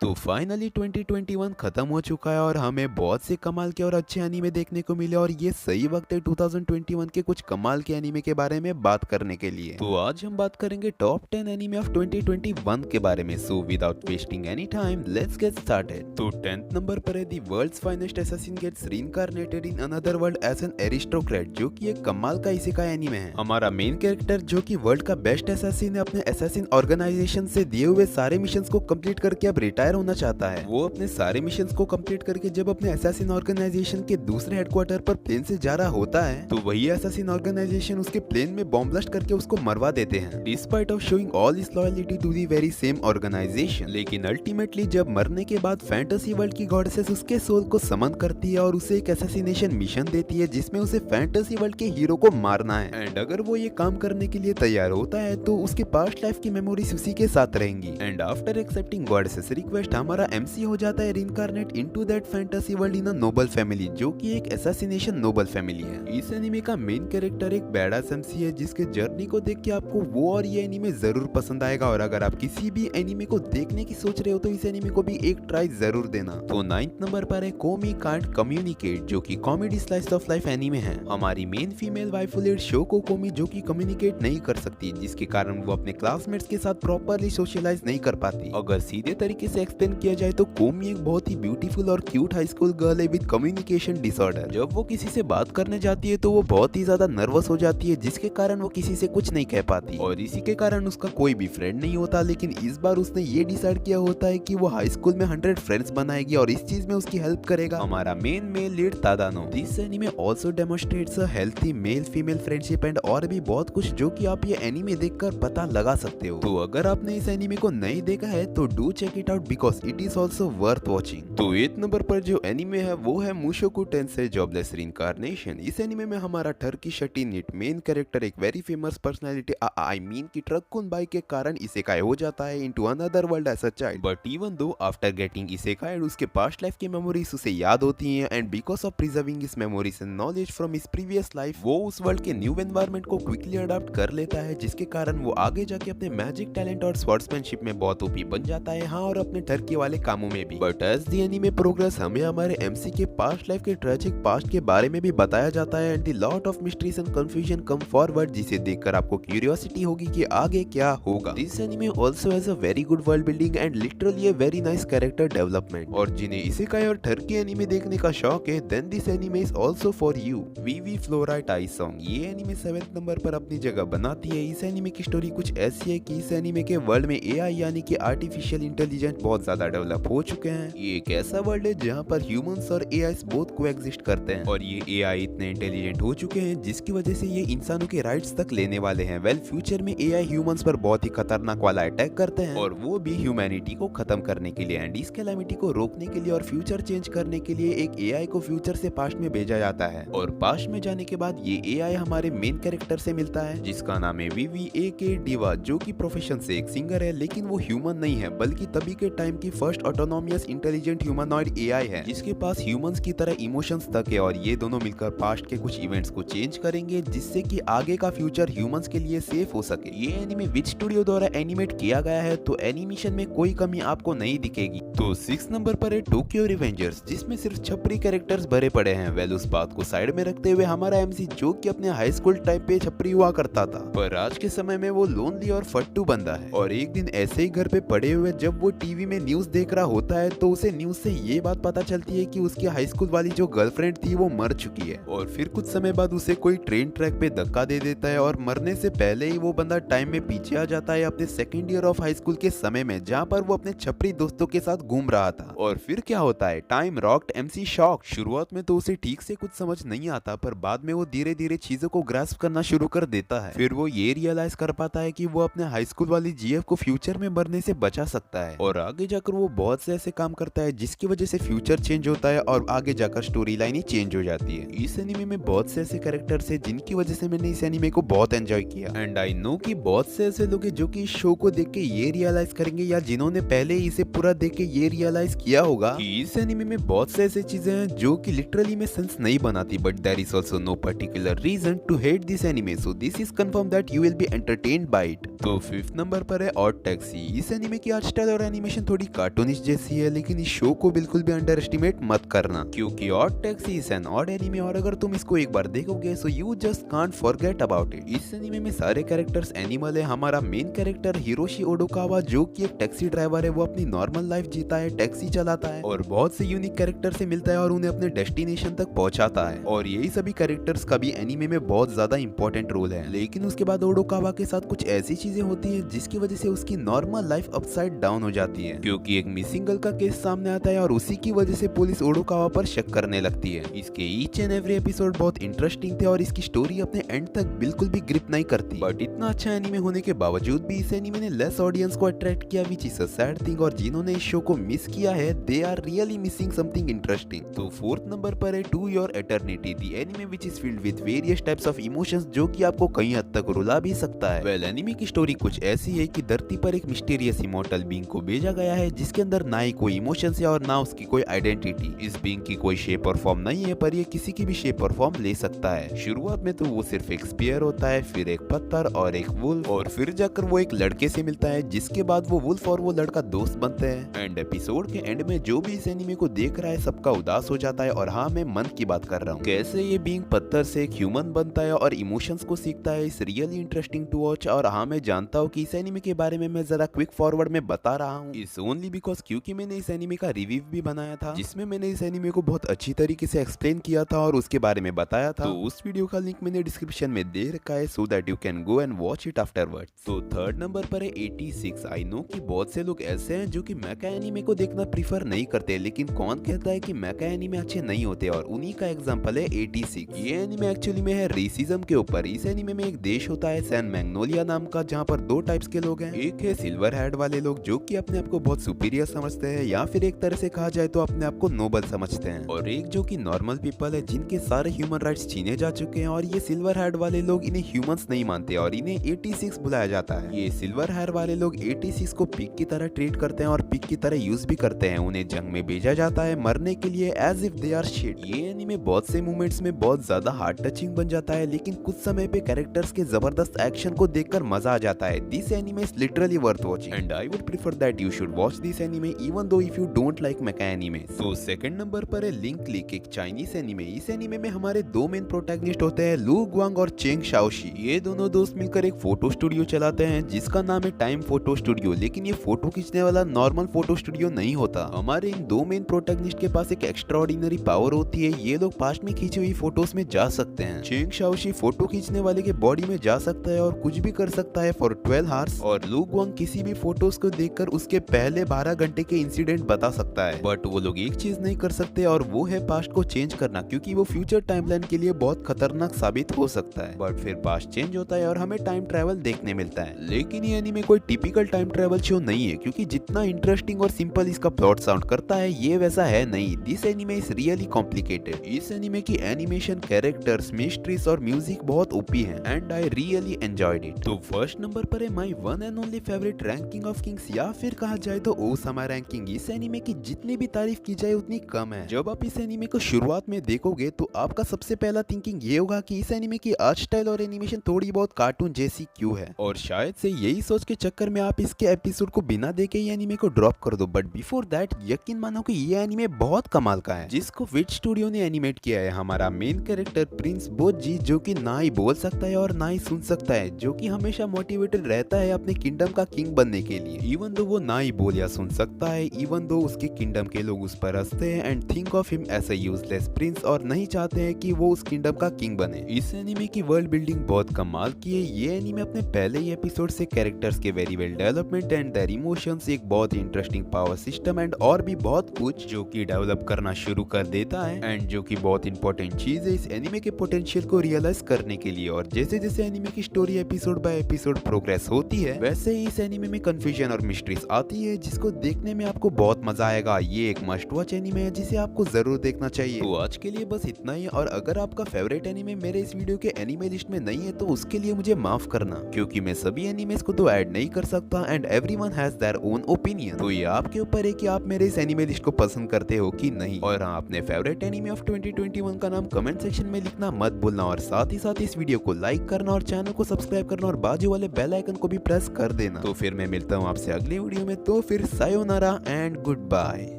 तो फाइनली 2021 खत्म हो चुका है और हमें बहुत से कमाल के और अच्छे एनीमे देखने को मिले और ये सही वक्त है 2021 के कुछ कमाल के एनीमे के बारे में बात करने के लिए। तो आज हम बात करेंगे टॉप 10 एनीमे ऑफ 2021 के बारे में। So without wasting any time let's get started. तो 10th नंबर पर है the world's finest assassin gets reincarnated in another world as an aristocrat, जो कि एक कमाल का इसेकाई एनीमे है। हमारा मेन कैरेक्टर जो कि वर्ल्ड का बेस्ट असैसिन है, अपने असैसिन ऑर्गेनाइजेशन से दिए हुए सारे मिशंस को कंप्लीट करके अब रिटायर होना चाहता है। वो अपने सारे मिशंस को कंप्लीट करके जब अपने असैसिन ऑर्गेनाइजेशन के दूसरे हेडक्वार्टर पर प्लेन से जा रहा होता है तो वही असैसिन ऑर्गेनाइजेशन उसके प्लेन में बॉम्ब ब्लास्ट करके उसको मरवा देते हैं, despite of showing all his loyalty to the very same organisation. लेकिन अल्टीमेटली जब मरने के बाद फैंटेसी वर्ल्ड की गॉडेसेस उसके सोल को समन करती है और उसे एक असैसिनेशन मिशन देती है जिसमें उसे फैंटेसी वर्ल्ड के हीरो को मारना है। एंड अगर वो ये काम करने के लिए तैयार होता है तो उसके पास्ट लाइफ की मेमोरीज उसी के साथ रहेंगी। And after accepting goddess's request हमारा एमसी हो जाता है reincarnate into that fantasy world in a noble family, जो कि एक असैसिनेशन नोबल फैमिली है। इस एनीमे का मेन कैरेक्टर एक बैडास एमसी है जिसके जर्नी को देख के आपको वो और ये एनीमे जरूर पसंद आएगा। और अगर आप किसी भी एनीमे को देखने की सोच रहे हो तो इस एनीमे को भी एक ट्राई जरूर देना। तो 9th नंबर पर है कोमी कांट कम्युनिकेट, जो कि comedy slice of life anime है। हमारी मेन फीमेल वाइफु लीड शोको कोमी जो कि कम्युनिकेट नहीं कर सकती, जिसके कारण वो अपने क्लासमेट्स के साथ प्रॉपरली सोशलाइज नहीं कर पाती। अगर सीधे तरीके से एक्सप्लेन किया जाए तो कोमी एक बहुत ही ब्यूटीफुल और क्यूट हाई स्कूल गर्ल है विद कम्युनिकेशन डिसऑर्डर। जब वो किसी से बात करने जाती है तो वो बहुत ही ज्यादा नर्वस हो जाती है, जिसके कारण वो किसी से कुछ नहीं कह पाती और इसी के कारण उसका कोई भी फ्रेंड नहीं होता। लेकिन इस बार उसने ये डिसाइड किया होता है कि वो हाई स्कूल में 100 फ्रेंड्स बनाएगी और इस चीज में उसकी हेल्प करेगा हमारा main male lead Tadano. This anime also demonstrates a healthy male female friendship and और भी बहुत कुछ जो कि आप ये एनीमे देखकर पता लगा सकते हो। तो अगर आपने इस एनीमे को नहीं देखा है तो do check it out because it is also worth watching. तो 8th नंबर पर जो एनीमे है वो है मुशोकु टेंसेई जॉबलेस रीइंकार्नेशन। इस एनीमे में हमारा टर्किश नीट मेन कैरेक्टर एक very famous personality I mean की ट्रक्कुन बाई के कारण इसेकाई हो जाता है into another world as a child. But even though after getting इसेकाइड उसके पास्ट लाइफ की मेमोरीज उसे याद होती हैं and because of preserving his memories and knowledge from his previous life वो उस वर्ल्ड के न्यू एनवायरनमेंट को क्विकली अडॉप्ट कर लेता है, जिसके कारण वो आगे जाके अपने मैजिक टैलेंट और स्वॉर्ड्समैनशिप में बहुत ओपी बन जाता है, हाँ और अपने टर्की वाले कामों में भी। But as the anime progress हमें हमारे एमसी के पास्ट लाइफ के ट्रेजिक पास्ट के बारे में भी बताया जाता है and the lot of mysteries and confusion come forward, जिसे देखकर आपको क्यूरियोसिटी होगी कि आगे क्या होगा। This anime also has a very good world building and literally a very nice character development. और जिन्हें इसेकाई और टर्की एनीमे देखने का शौक है then this anime is also for you. Vivy Fluorite eye song ये एनीमे 7th नंबर पर अपनी जगह बनाती है। इस एनीमे की स्टोरी कुछ ऐसी है कि इस एनीमे के वर्ल्ड में एआई यानी कि आर्टिफिशियल इंटेलिजेंस बहुत ज्यादा डेवलप हो चुके हैं। ये एक ऐसा वर्ल्ड है जहाँ पर ह्यूमंस और एआई बोथ कोएग्जिस्ट करते हैं और ये एआई इतने इंटेलिजेंट हो चुके हैं जिसकी वजह से ये इंसानों के राइट्स तक लेने वाले हैं। वेल फ्यूचर में एआई ह्यूमंस पर बहुत ही खतरनाक वाला अटैक करते हैं और वो भी ह्यूमैनिटी को खत्म करने के लिए एंड इस कैलामिटी को रोकने के लिए और फ्यूचर चेंज करने के लिए एक एआई को फ्यूचर से पास्ट में भेजा जाता है। और पास्ट में जाने के बाद ये एआई हमारे मेन कैरेक्टर से मिलता है जिसका नाम है वीवी ए.के. डिवा, जो कि प्रोफेशन से एक सिंगर है लेकिन वो ह्यूमन नहीं है बल्कि तभी के टाइम की फर्स्ट ऑटोनोमियस इंटेलिजेंट ह्यूमनॉइड एआई है जिसके पास ह्यूमंस की तरह इमोशंस तक है और ये दोनों मिलकर पास्ट के कुछ इवेंट्स को चेंज करेंगे जिससे कि आगे का फ्यूचर ह्यूमंस के लिए सेफ हो सके। ये एनीमे विच स्टूडियो द्वारा एनिमेट किया गया है तो एनिमेशन में कोई कमी आपको नहीं दिखेगी। तो 6th नंबर पर है टोक्यो रिवेंजर्स जिसमें सिर्फ छपरी कैरेक्टर्स भरे पड़े हैं। वेल उस बात को साइड में रखते हुए हमारा एमसी जो कि अपने हाई स्कूल टाइम पे छपरी हुआ करता था पर आज के समय में वो लोनली और फट्टू बंदा है और एक दिन ऐसे ही घर पे पड़े हुए जब वो टीवी में न्यूज देख रहा होता है तो उसे न्यूज से ये बात पता चलती है कि उसकी हाई स्कूल वाली जो गर्लफ्रेंड थी वो मर चुकी है। और फिर कुछ समय बाद उसे कोई ट्रेन ट्रैक पे धक्का दे देता है और मरने से पहले ही वो बंदा टाइम में पीछे आ जाता है अपने second year of high school के समय में जहाँ पर वो अपने छपरी दोस्तों के साथ घूम रहा था। और फिर क्या होता है, टाइम रॉक्ड एमसी शॉक। शुरुआत में तो उसे ठीक से कुछ समझ नहीं आता पर बाद में वो धीरे धीरे चीजों को ग्रास्प करना शुरू कर देता है। फिर वो ये रियलाइज कर पाता है कि वो अपने हाई स्कूल वाली जीएफ को फ्यूचर में मरने से बचा सकता है और आगे जाकर वो बहुत से ऐसे काम करता है जिसकी वजह से फ्यूचर चेंज होता है और आगे जाकर स्टोरी लाइन ही चेंज हो जाती है। इस एनीमे में बहुत से ऐसे कैरेक्टर्स हैं जिनकी वजह से मैंने इस एनीमे को बहुत एंजॉय किया एंड आई नो कि बहुत से ऐसे लोग हैं जो कि इस शो को देख के ये रियलाइज करेंगे या जिन्होंने पहले इसे पूरा देख के ये रियलाइज किया होगा कि इस एनीमे में बहुत से ऐसी चीजें हैं जो कि लिटरली में सेंस नहीं बनाती but there is also no particular reason to hate this anime so this is confirm that you will be entertained by it. तो 5th नंबर पर है ऑड टैक्सी। इस एनीमे की आर्ट स्टाइल और animation थोड़ी cartoonish जैसी है, लेकिन इस शो को बिल्कुल भी अंडर एस्टिमेट मत करना, क्योंकि odd taxi is an odd anime और अगर तुम इसको एक बार देखोगे so you just can't forget about it. इस एनीमे में सारे कैरेक्टर्स एनिमल है। हमारा मेन कैरेक्टर हिरोशी ओडोकावा जो कि एक टैक्सी ड्राइवर है, वो अपनी नॉर्मल लाइफ जीता है, टैक्सी चलाता है और बहुत से यूनिक कैरेक्टर से मिलता है और उन्हें अपने डेस्टिनेशन तक पहुंचाता है। और यही सभी कैरेक्टर्स का भी एनीमे में बहुत ज्यादा इंपॉर्टेंट रोल है। लेकिन उसके बाद ओडोकावा के साथ कुछ ऐसी चीजें होती है जिसकी वजह से उसकी नॉर्मल लाइफ अपसाइड डाउन हो जाती है, क्योंकि एक मिसिंग गर्ल का केस सामने आता है और उसी की वजह से पुलिस ओडोकावा पर शक करने लगती है। इसके ईच एंड एवरी एपिसोड बहुत इंटरेस्टिंग थे और इसकी स्टोरी अपने एंड तक बिल्कुल भी ग्रिप नहीं करती। बट इतना अच्छा एनीमे होने के बावजूद भी इस एनीमे ने लेस ऑडियंस को अट्रैक्ट किया, which is a sad thing. और जिन्होंने इस शो को मिस किया है they are really missing something interesting. तो फोर्थ नंबर पर है to your eternity, the anime which is filled with various types of emotions, जो कि आपको कई हद तक रुला भी सकता है। वेल एनीमे की स्टोरी कुछ ऐसी है कि धरती पर एक मिस्टीरियस इमोर्टल बीइंग को भेजा गया है जिसके अंदर ना ही कोई इमोशंस है और ना उसकी कोई आइडेंटिटी। इस बीइंग की कोई शेप और फॉर्म नहीं है, पर ये किसी की भी शेप और फॉर्म ले सकता है। शुरुआत में तो वो सिर्फ एक स्पीयर होता है, फिर एक पत्थर और एक वुल्फ, और फिर जाकर वो एक लड़के से मिलता है जिसके बाद वो वुल्फ और वो लड़का दोस्त बनते हैं। एंड एपिसोड के एंड में जो भी इस एनीमे को देख रहा है सबका उदास हो जाता है। और हाँ, मैं मन की बात कर रहा हूँ। कैसे ये बीइंग पत्थर से एक ह्यूमन बनता है और इमोशंस को सीखता है, इस रियली इंटरेस्टिंग टू वॉच। और हाँ, मैं जानता हूँ कि इस एनीमे के बारे में मैं जरा क्विक फॉरवर्ड में बता रहा हूँ, इस ओनली बिकॉज क्योंकि मैंने इस एनीमे का रिव्यू भी बनाया था जिसमें मैंने इस एनीमे को बहुत अच्छी तरीके से एक्सप्लेन किया था और उसके बारे में बताया था। तो उस वीडियो का लिंक मैंने डिस्क्रिप्शन में दे रखा है so that you can go and watch it afterwards. तो थर्ड नंबर पर है 86। आई नो कि बहुत से लोग ऐसे हैं जो कि मेका एनीमे को देखना प्रीफर नहीं करते, लेकिन कौन कहता है कि मेका एनीमे अच्छे नहीं होते, और उन्हीं का एग्जांपल है 86। ये एनीमे एक्चुअली में है रेसिज्म के ऊपर। इस एनीमे में एक देश होता है सैन मैग्नोलिया नाम का, जहाँ पर दो टाइप्स के लोग हैं। एक है सिल्वर हेड वाले लोग जो कि अपने आप को बहुत सुपीरियर समझते हैं, या फिर एक तरह से कहा जाए तो अपने आप को नोबल समझते हैं, और एक जो कि नॉर्मल पीपल है जिनके सारे ह्यूमन राइट्स छीने जा चुके हैं। और ये सिल्वर हेड वाले लोग इन्हें ह्यूमंस नहीं मानते और इन्हें 86 बुलाया जाता है। ये सिल्वर हेड वाले लोग 86 को पिग की तरह ट्रीट करते हैं और पिग की तरह यूज भी करते हैं। उन्हें जंग में भेजा जाता है मरने के लिए as if they are shit. ये एनीमे बहुत से मोमेंट्स में बहुत ज्यादा हार्ट टचिंग बन जाता है, लेकिन कुछ समय पे कैरेक्टर्स के जबरदस्त एक्शन को देखकर मजा आ जाता है। This anime is literally worth watching and I would prefer that you should watch this anime even though if you don't like mecha anime. तो सेकंड नंबर पर है लिंक क्लिक, एक चाइनीज एनीमे। इस एनीमे में हमारे दो main protagonist होते हैं, लू ग्वांग और चेंग शाओशी। ये दोनों दोस्त मिलकर एक फोटो स्टूडियो चलाते हैं जिसका नाम है टाइम फोटो स्टूडियो, लेकिन ये फोटो खींचने वाला नॉर्मल फोटो स्टूडियो नहीं होता। हमारे इन दो मेन प्रोटैगनिस्ट के पास एक एक्स्ट्राऑर्डिनरी पावर होती है, ये लोग पास्ट में खींची हुई फोटोज में जा सकते हैं। चेंग शाओशी फोटो खींचने वाले के बॉडी में जा सकता है और कुछ भी कर सकता है फॉर 12 आवर्स, और लू ग्वांग किसी भी फोटोज को देखकर उसके पहले 12 घंटे के इंसिडेंट बता सकता है। बट वो लोग एक चीज नहीं कर सकते और वो है पास्ट को चेंज करना, क्योंकि वो फ्यूचर टाइमलाइन के लिए बहुत खतरनाक साबित हो सकता है। बट फिर पास्ट चेंज होता है और हमें टाइम ट्रैवल देखने मिलता है। लेकिन ये एनीमे कोई टिपिकल टाइम ट्रैवल शो नहीं है, क्योंकि जितना इंटरेस्टिंग और सिंपल इसका प्लॉट साउंड करता है ये वैसा है नहीं। This anime is really complicated. इस एनीमे की एनिमेशन, कैरेक्टर्स, मिस्ट्रीज और म्यूजिक बहुत ओपी है and I really enjoyed it. तो फर्स्ट नंबर पर है my one and only favourite ranking of Kings, या फिर कहा जाए तो ओसामा रैंकिंग। इस एनीमे की जितनी भी तारीफ की जाए उतनी कम है। जब आप इस एनीमे को शुरुआत में देखोगे तो आपका सबसे पहला थिंकिंग ये होगा कि इस एनीमे की आर्ट स्टाइल और एनिमेशन थोड़ी बहुत कार्टून जैसी क्यों है, और शायद से यही सोच के चक्कर में आप इसके एपिसोड को बिना देखे ये एनीमे को ड्रॉप कर दो। बट बिफोर दैट यकीन मानो कि ये एनीमे बहुत कमाल का है, जिसको विच स्टूडियो ने एनिमेट किया है। हमारा मेन कैरेक्टर प्रिंस बोजी, जो कि ना ही बोल सकता है और ना ही सुन सकता है, जो कि हमेशा मोटिवेटेड रहता है अपने किंगडम का किंग बनने के लिए। इवन दो वो ना ही बोल या सुन सकता है, इवन दो उसके किंगडम के लोग उस पर हंसते हैं and think of him as a useless prince, और नहीं चाहते हैं कि वो उस किंगडम का किंग बने। इस एनीमे की वर्ल्ड बिल्डिंग बहुत कमाल की है। ये एनीमे अपने पहले ही एपिसोड से कैरेक्टर्स के very well development and their emotions, एक बहुत ही इंटरेस्टिंग पावर सिस्टम एंड और भी बहुत कुछ जो कि डेवलप करना शुरू कर देता है, एंड जो कि बहुत इंपॉर्टेंट चीज है इस एनीमे के पोटेंशियल को रियलाइज करने के लिए। और जैसे जैसे एनीमे की story episode by episode progress होती है, वैसे ही इस एनीमे में कंफ्यूजन और मिस्ट्रीज आती है, जिसको देखने में आपको बहुत मजा आएगा। ये एक मस्ट वॉच एनीमे है जिसे आपको जरूर देखना चाहिए। तो आज के लिए बस इतना ही, और अगर आपका फेवरेट एनीमे मेरे इस वीडियो के एनीमे लिस्ट में नहीं है तो उसके लिए मुझे माफ करना, क्योंकि मैं सभी एनीमेस को तो ऐड नहीं कर सकता and everyone has their own opinion. तो ये आपके ऊपर है कि आप मेरे इस एनीमे लिस्ट को पसंद करते हो कि नहीं। और हाँ, अपने फेवरेट एनीमे ऑफ 2021 का नाम कमेंट सेक्शन में लिखना मत भूलना, और साथ ही साथ इस वीडियो को लाइक करना और चैनल को सब्सक्राइब करना और बाजू वाले बेल आइकन को भी प्रेस कर देना। तो फिर मैं मिलता हूँ आपसे अगले वीडियो में। तो फिर सायोनारा एंड गुड बाय।